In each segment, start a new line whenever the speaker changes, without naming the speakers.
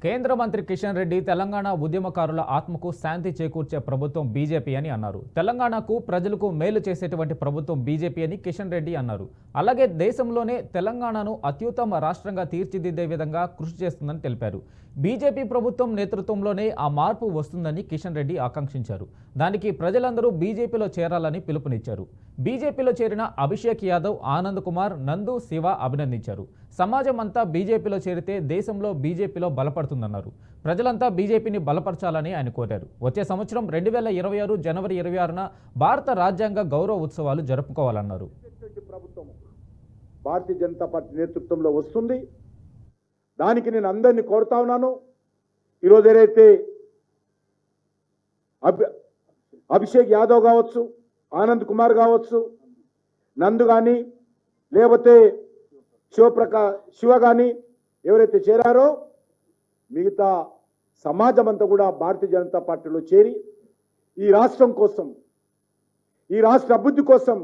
కేంద్ర మంత్రి కిషన్ రెడ్డి తెలంగాణ ఉద్యమకారుల ఆత్మకు శాంతి చేకూర్చే ప్రభుత్వం బీజేపీ అని అన్నారు. తెలంగాణకు ప్రజలకు మేలు చేసేటువంటి ప్రభుత్వం బీజేపీ అని కిషన్ రెడ్డి అన్నారు. అలాగే దేశంలోనే తెలంగాణను అత్యుత్తమ రాష్ట్రంగా తీర్చిదిద్దే విధంగా కృషి చేస్తుందని తెలిపారు. బీజేపీ ప్రభుత్వం నేతృత్వంలోనే ఆ మార్పు వస్తుందని కిషన్ రెడ్డి ఆకాంక్షించారు. దానికి ప్రజలందరూ బీజేపీలో చేరాలని పిలుపునిచ్చారు. బీజేపీలో చేరిన అభిషేక్ యాదవ్, ఆనంద్ కుమార్, నందు, శివ అభినందించారు. సమాజం అంతా బీజేపీలో చేరితే దేశంలో బీజేపీలో బలపడుతుందన్నారు. ప్రజలంతా బీజేపీని బలపరచాలని ఆయన కోరారు. వచ్చే సంవత్సరం 2026 జనవరి 26న భారత రాజ్యాంగ గౌరవ ఉత్సవాలు జరుపుకోవాలన్నారు.
భారతీయ జనతా పార్టీ నేతృత్వంలో వస్తుంది. దానికి నేను అందరినీ కోరుతా ఉన్నాను. ఈరోజు ఏదైతే అభిషేక్ యాదవ్ కావచ్చు, ఆనంద్ కుమార్ కావచ్చు, నందు కానీ లేకపోతే శివ కానీ ఎవరైతే చేరారో మిగతా సమాజం అంతా కూడా భారతీయ జనతా పార్టీలో చేరి ఈ రాష్ట్రం కోసం, ఈ రాష్ట్ర అభివృద్ధి కోసం,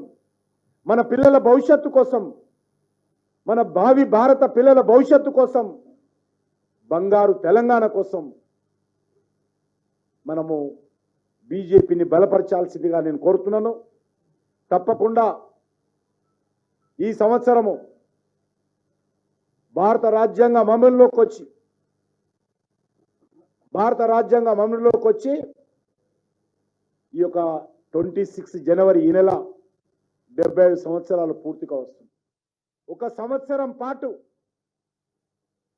మన పిల్లల భవిష్యత్తు కోసం, మన భావి భారత పిల్లల భవిష్యత్తు కోసం, బంగారు తెలంగాణ కోసం మనము బీజేపీని బలపరచాల్సిందిగా నేను కోరుతున్నాను. తప్పకుండా ఈ సంవత్సరము భారత రాజ్యాంగం అమలులోకి వచ్చి ఈ యొక్క 26 జనవరి ఈ నెల 75 సంవత్సరాలు పూర్తిగా వస్తుంది. ఒక సంవత్సరం పాటు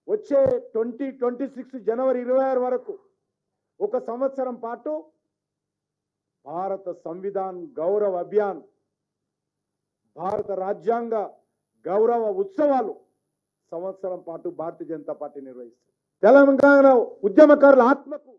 వచ్చే 26 జనవరి 26 వరకు ఒక సంవత్సరం పాటు భారత సంవిధాన్ గౌరవ అభియాన్, భారత రాజ్యాంగ గౌరవ ఉత్సవాలు సంవత్సరం పాటు భారతీయ జనతా పార్టీ నిర్వహిస్తుంది. తెలంగాణ ఉద్యమకారుల ఆత్మకు